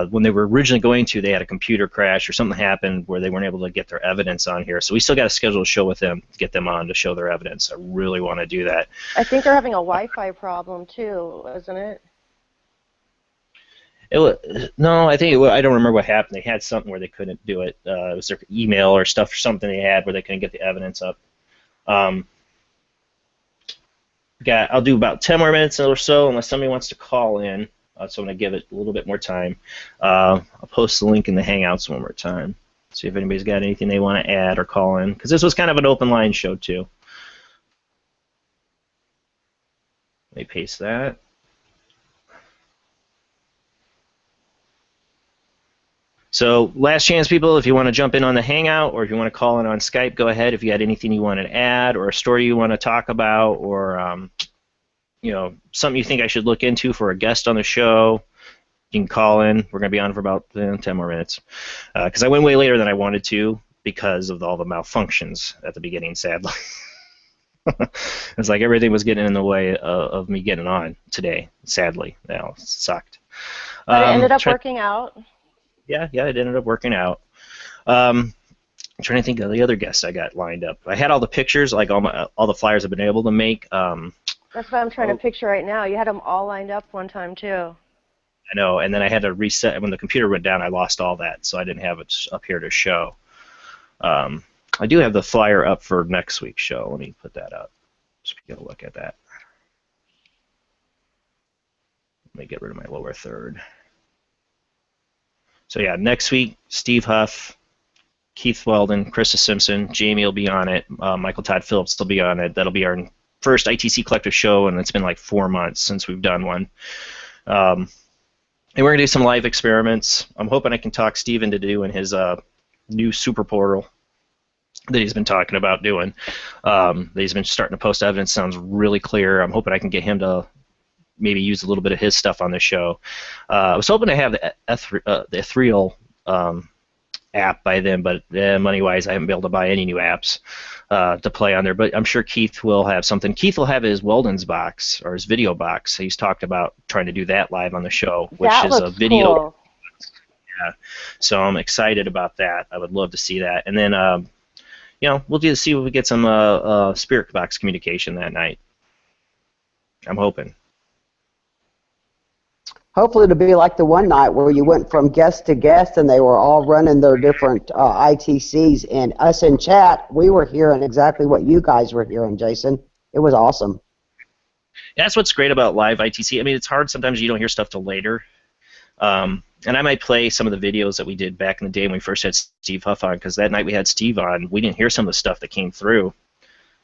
When they were originally going to, they had a computer crash or something happened where they weren't able to get their evidence on here. So we still got to schedule a show with them to get them on to show their evidence. I really want to do that. I think they're having a Wi-Fi problem too, isn't it? No, I don't remember what happened. They had something where they couldn't do it. It was their email or stuff or something they had where they couldn't get the evidence up. I'll do about 10 more minutes or so unless somebody wants to call in. So I'm going to give it a little bit more time. I'll post the link in the Hangouts one more time. See if anybody's got anything they want to add or call in. Because this was kind of an open line show too. Let me paste that. So last chance, people, if you want to jump in on the Hangout or if you want to call in on Skype, go ahead. If you had anything you want to add or a story you want to talk about or something you think I should look into for a guest on the show, you can call in. We're going to be on for about 10 more minutes because I went way later than I wanted to because of all the malfunctions at the beginning, sadly. It's like everything was getting in the way of me getting on today, sadly. Now, it sucked. But it ended up working out. Yeah, it ended up working out. I'm trying to think of the other guests I got lined up. I had all the pictures, like all the flyers I've been able to make. That's what I'm trying to picture right now. You had them all lined up one time, too. I know, and then I had to reset. When the computer went down, I lost all that, so I didn't have it up here to show. I do have the flyer up for next week's show. Let me put that up. Just get a look at that. Let me get rid of my lower third. So yeah, next week, Steve Huff, Keith Weldon, Krista Simpson, Jamie will be on it, Michael Todd Phillips will be on it. That'll be our first ITC Collective show, and it's been like 4 months since we've done one. And we're going to do some live experiments. I'm hoping I can talk Steve into doing his new super portal that he's been talking about doing. That he's been starting to post evidence. Sounds really clear. I'm hoping I can get him to maybe use a little bit of his stuff on the show. I was hoping to have the Ethereal app by then, but money-wise, I haven't been able to buy any new apps to play on there. But I'm sure Keith will have something. Keith will have his Weldon's box or his video box. He's talked about trying to do that live on the show, which that is a video. Cool. Yeah, so I'm excited about that. I would love to see that, and then we'll just see if we get some spirit box communication that night. I'm hoping. Hopefully it'll be like the one night where you went from guest to guest and they were all running their different ITCs, and us in chat, we were hearing exactly what you guys were hearing, Jason. It was awesome. Yeah, that's what's great about live ITC. I mean, it's hard sometimes you don't hear stuff till later. And I might play some of the videos that we did back in the day when we first had Steve Huff on, because that night we had Steve on, we didn't hear some of the stuff that came through.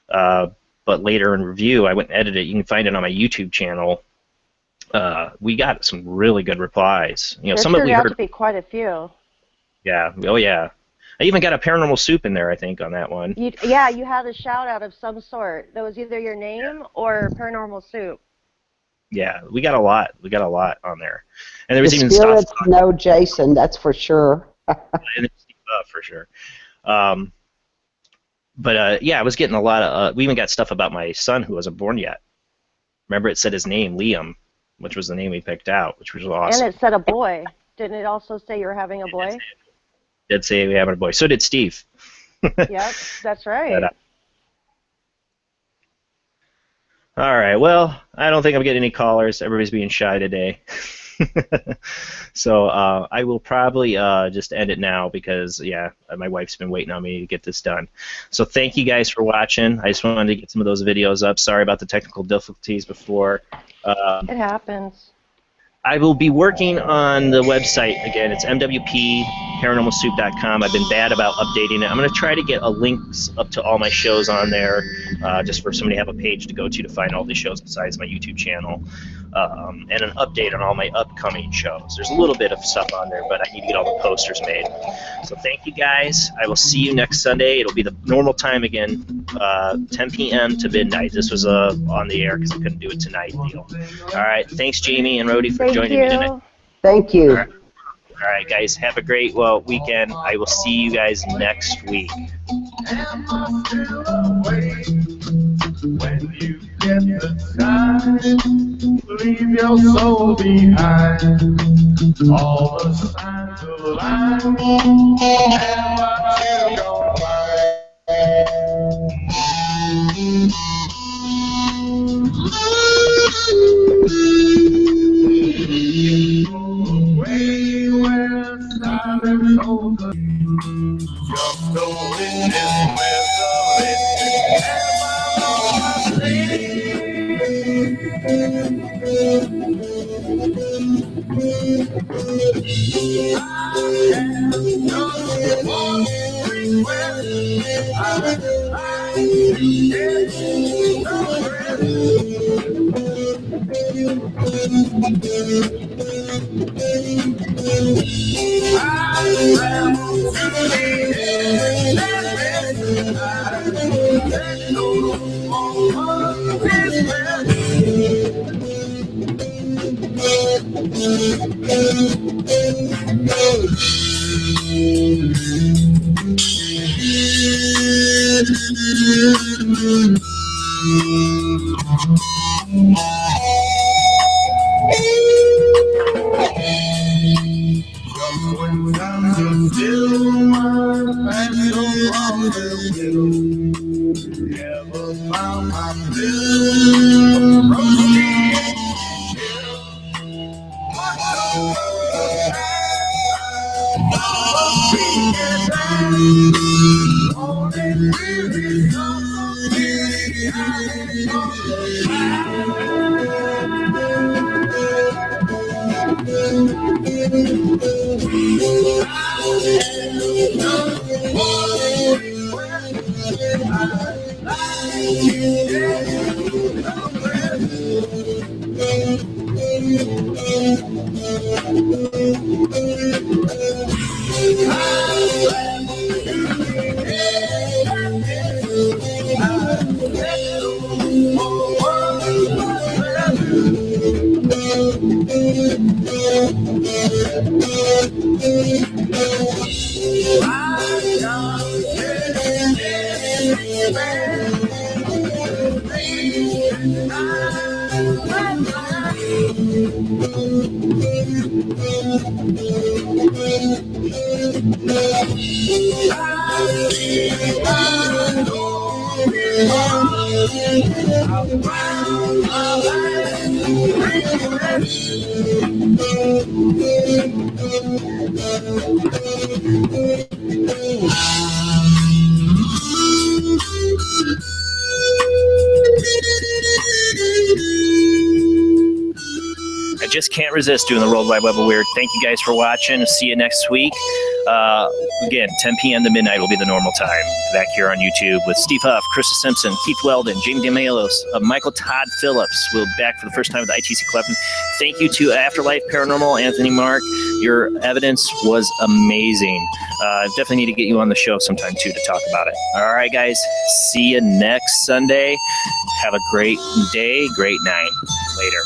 But later in review, I went and edited it. You can find it on my YouTube channel. We got some really good replies. Some of we heard. To be quite a few. Yeah. Oh yeah. I even got a Paranormal Soup in there, I think, on that one. You had a shout out of some sort. That was either your name or Paranormal Soup. Yeah, we got a lot. We got a lot on there, and there was the even spirits stuff. know Jason, that's for sure. For sure. Yeah, I was getting a lot of. We even got stuff about my son who wasn't born yet. Remember, it said his name, Liam, which was the name we picked out, which was awesome. And it said a boy. Didn't it also say you were having a boy? It did say we were having a boy. So did Steve. Yep, that's right. All right. Well, I don't think I'm getting any callers. Everybody's being shy today. So I will probably just end it now because, yeah, my wife's been waiting on me to get this done. So thank you guys for watching. I just wanted to get some of those videos up. Sorry about the technical difficulties before. It happens. I will be working on the website again. It's mwpparanormalsoup.com. I've been bad about updating it. I'm going to try to get links up to all my shows on there, just for somebody to have a page to go to find all the shows besides my YouTube channel, and an update on all my upcoming shows. There's a little bit of stuff on there, but I need to get all the posters made. So thank you guys. I will see you next Sunday. It'll be the normal time again, 10 p.m. to midnight. This was on the air because I couldn't do it tonight deal. All right. Thanks, Jamie and Rhodey, for joining me tonight. Thank you. All right, guys. Have a great weekend. I will see you guys next week. When you get the time, leave your soul behind. All the signs of life and what you gonna away where silence over. You're still in this misery. I When time to still my passion on the will. Never found my fill. Roasting. I just can't resist doing the World Wide Web of Weird. Thank you guys for watching. See you next week. Again, 10 p.m. to midnight will be the normal time. Back here on YouTube with Steve Huff, Krista Simpson, Keith Weldon, Jamie DeMalos, Michael Todd Phillips. We'll be back for the first time with ITC Collective. Thank you to Afterlife Paranormal, Anthony Mark. Your evidence was amazing. Definitely need to get you on the show sometime, too, to talk about it. All right, guys. See you next Sunday. Have a great day, great night. Later.